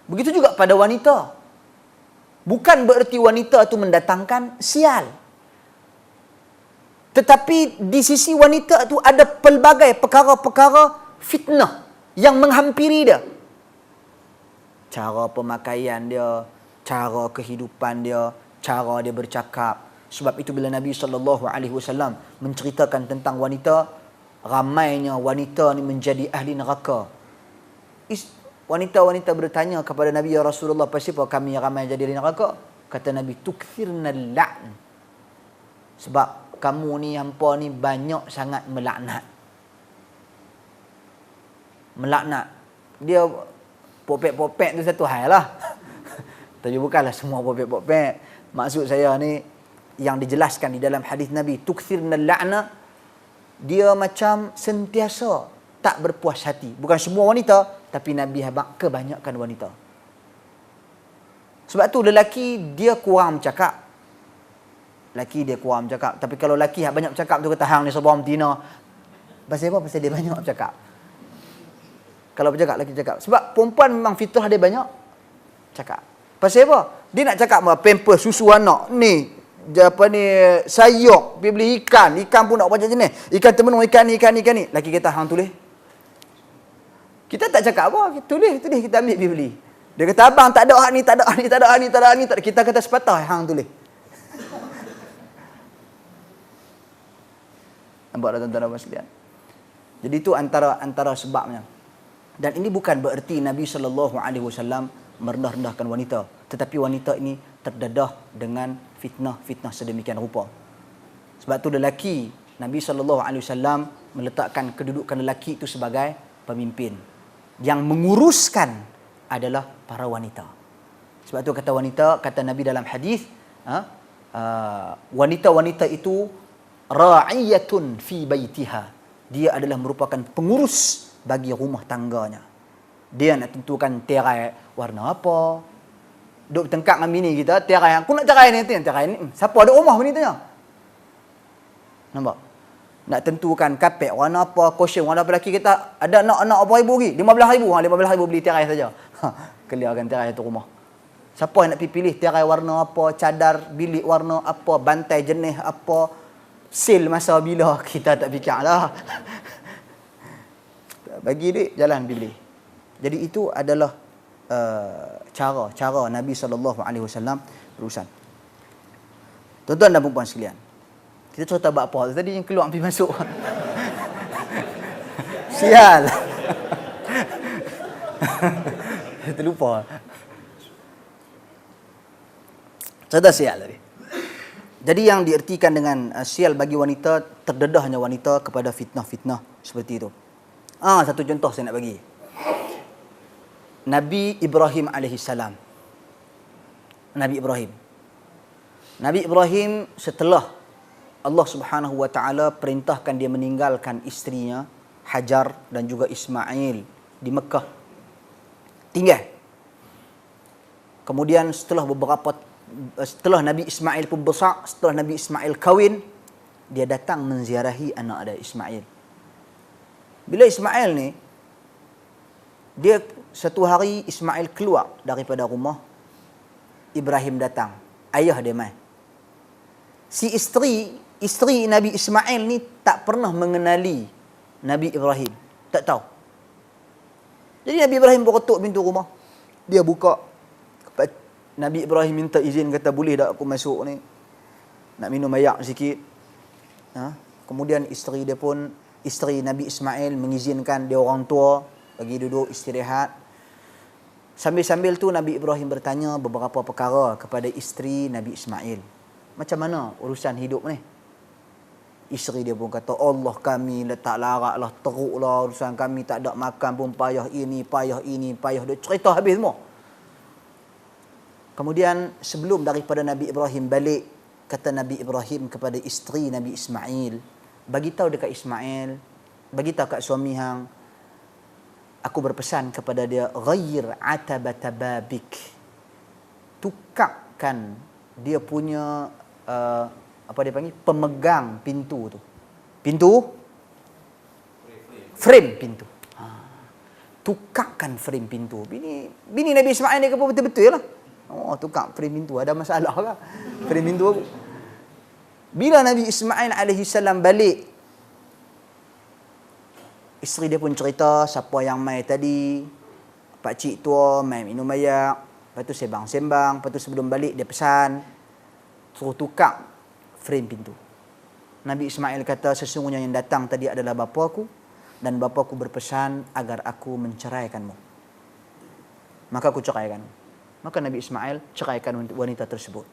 Begitu juga pada wanita. Bukan bererti wanita itu mendatangkan sial. Tetapi di sisi wanita itu ada pelbagai perkara-perkara fitnah yang menghampiri dia. Cara pemakaian dia, cara kehidupan dia, cara dia bercakap. Sebab itu bila Nabi SAW menceritakan tentang wanita, ramainya wanita ni menjadi ahli neraka. Wanita-wanita bertanya kepada Nabi, ya Rasulullah, kenapa kami ramai jadi ahli neraka? Kata Nabi, tukthirna la'n. Sebab kamu ni, hampa ni banyak sangat melaknat. Melaknat. Dia popek-popek tu satu hal lah. Tapi bukanlah semua popek-popek. Maksud saya ni, yang dijelaskan di dalam hadis Nabi, tukthirna la'na, dia macam sentiasa tak berpuas hati. Bukan semua wanita, tapi Nabi habaq kebanyakan wanita. Sebab tu lelaki dia kurang bercakap. Lelaki dia kurang bercakap. Tapi kalau lelaki banyak bercakap tu kata hang ni sebuah betina. Pasal apa? Pasal dia banyak bercakap. Kalau bercakap, lelaki bercakap. Sebab perempuan memang fitrah dia banyak cakap. Pasal apa? Dia nak cakap pamper susu anak ni, sayur, pergi beli ikan pun nak macam jenis. Ikan termenung, ikan ni. Laki kata, hang tulis. Kita tak cakap apa, tulis, kita ambil pergi beli. Dia kata, abang tak ada hak ni. Kita kata sepatah, hang tulis. Nampak tak tuan-tuan dan sekalian? Jadi itu antara sebabnya. Dan ini bukan bererti Nabi SAW merendah-rendahkan wanita. Tetapi wanita ini terdedah dengan fitnah sedemikian rupa. Sebab tu lelaki, Nabi SAW meletakkan kedudukan lelaki itu sebagai pemimpin. Yang menguruskan adalah para wanita. Sebab tu kata Nabi dalam hadis, wanita-wanita itu ra'iyatun fi baitiha. Dia adalah merupakan pengurus bagi rumah tangganya. Dia nak tentukan tirai warna apa. Duk bertengkar dengan bini kita, tirai aku nak tirai ni. Siapa ada rumah bini tanya? Nampak? Nak tentukan kapek warna apa, cushion warna apa. Lelaki kita ada nak apa ribu lagi? 15,000. 15,000 beli tirai saja. Clearkan tirai satu rumah. Siapa yang nak pilih tirai warna apa, cadar bilik warna apa, bantai jenis apa, sale masa bila, kita tak fikir lah. Bagi duit, jalan beli. Jadi itu adalah cara Nabi SAW berurusan. Tuan-tuan dan puan sekalian, kita cerita bab apa tadi yang keluar pergi masuk. Sial. Terlupa. Cerita sial tadi. Jadi yang diertikan dengan sial bagi wanita, terdedahnya wanita kepada fitnah-fitnah seperti itu. Satu contoh saya nak bagi. Nabi Ibrahim alaihissalam. Nabi Ibrahim setelah Allah Subhanahu wa taala perintahkan dia meninggalkan isterinya Hajar dan juga Ismail di Mekah. Tinggal. Kemudian setelah Nabi Ismail pun besar, setelah Nabi Ismail kahwin, dia datang menziarahi anak dia Ismail. Bila Ismail ni, dia satu hari Ismail keluar daripada rumah, Ibrahim datang. Ayah dia mai. Si isteri Nabi Ismail ni tak pernah mengenali Nabi Ibrahim. Tak tahu. Jadi Nabi Ibrahim berketuk pintu rumah. Dia buka. Nabi Ibrahim minta izin, kata boleh tak aku masuk ni? Nak minum air sikit. Kemudian isteri Nabi Ismail mengizinkan dia orang tua bagi duduk istirahat. Sambil-sambil tu Nabi Ibrahim bertanya beberapa perkara kepada isteri Nabi Ismail. Macam mana urusan hidup ni? Isteri dia pun kata, Allah kami letak laraklah, teruklah urusan kami, tak ada makan pun payah ini, payah. Dia cerita habis semua. Kemudian sebelum daripada Nabi Ibrahim balik, kata Nabi Ibrahim kepada isteri Nabi Ismail, bagitahu dekat Ismail, bagitahu kat suami hang, aku berpesan kepada dia, ghair atabata babik, tukarkan dia punya apa dia panggil, pemegang pintu tu. Frame pintu. tukarkan frame pintu. Bini Nabi Ismail ni apa betul-betul lah. Oh, tukar frame pintu. Ada masalah lah. Frame pintu. Bila Nabi Ismail alaihi salam balik, isteri dia pun cerita siapa yang mai tadi. Pakcik tua mai minum ayak. Lepas tu sembang-sembang. Lepas tu sebelum balik dia pesan, suruh tukar frame pintu. Nabi Ismail kata, sesungguhnya yang datang tadi adalah bapa aku. Dan bapa aku berpesan agar aku menceraikanmu. Maka aku ceraikan. Maka Nabi Ismail ceraikan wanita tersebut.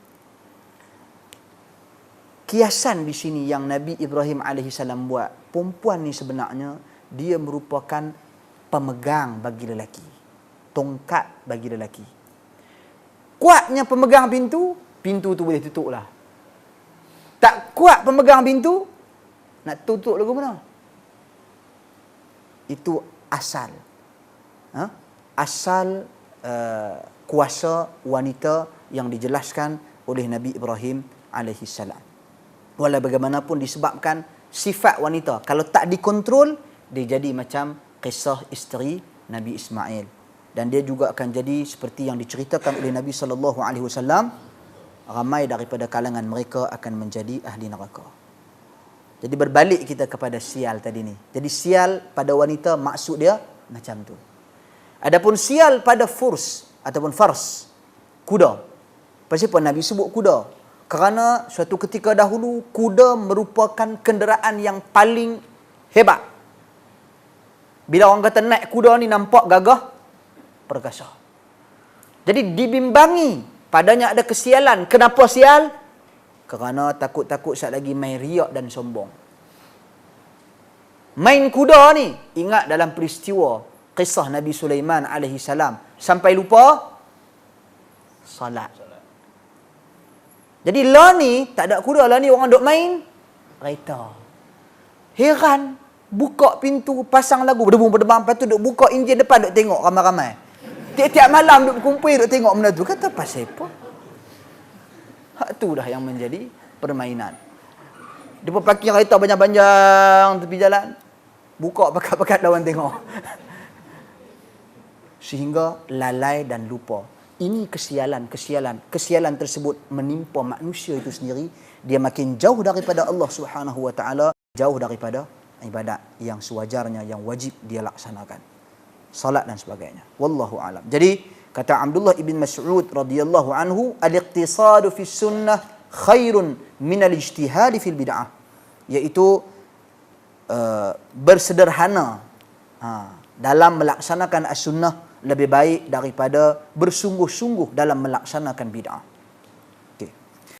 Kiasan di sini yang Nabi Ibrahim alaihissalam buat, perempuan ni sebenarnya dia merupakan pemegang bagi lelaki, tongkat bagi lelaki. Kuatnya pemegang pintu, pintu tu boleh tutup lah. Tak kuat pemegang pintu, nak tutup lagu mana? Itu asal. Asal kuasa wanita yang dijelaskan oleh Nabi Ibrahim alaihissalam. Walau bagaimanapun disebabkan sifat wanita, kalau tak dikontrol, dia jadi macam kisah isteri Nabi Ismail. Dan dia juga akan jadi seperti yang diceritakan oleh Nabi SAW, ramai daripada kalangan mereka akan menjadi ahli neraka. Jadi berbalik kita kepada sial tadi ni. Jadi sial pada wanita maksud dia macam tu. Adapun sial pada furs ataupun fars, kuda. Kenapa Nabi sebut kuda? Kerana suatu ketika dahulu kuda merupakan kenderaan yang paling hebat. Bila orang kata naik kuda ni nampak gagah, perkasa. Jadi dibimbangi padanya ada kesialan. Kenapa sial? Kerana takut-takut saat lagi main riak dan sombong. Main kuda ni, ingat dalam peristiwa kisah Nabi Sulaiman alaihi salam, sampai lupa salat. Jadi lah ni tak ada kuda, lah ni orang duk main kereta. Heran, buka pintu, pasang lagu berdebung-berdebang, lepas tu duk buka enjin depan, duk tengok ramai-ramai. Tiap-tiap malam duk berkumpul, duk tengok benda tu. Kata pasal apa? Hak tu dah yang menjadi permainan. Dia pun parking kereta panjang-panjang tepi jalan. Buka pakat-pakat lawan tengok. Sehingga lalai dan lupa. Ini kesialan. Kesialan tersebut menimpa manusia itu sendiri. Dia makin jauh daripada Allah Subhanahu Wa Taala, jauh daripada ibadat yang sewajarnya, yang wajib dia laksanakan. Salat dan sebagainya. Wallahu alam. Jadi kata Abdullah ibn Mas'ud radhiyallahu anhu, al-iqtisadu fi sunnah khairun min al-ijtihad fil bid'ah. Iaitu bersederhana dalam melaksanakan as-sunnah lebih baik daripada bersungguh-sungguh dalam melaksanakan bid'ah.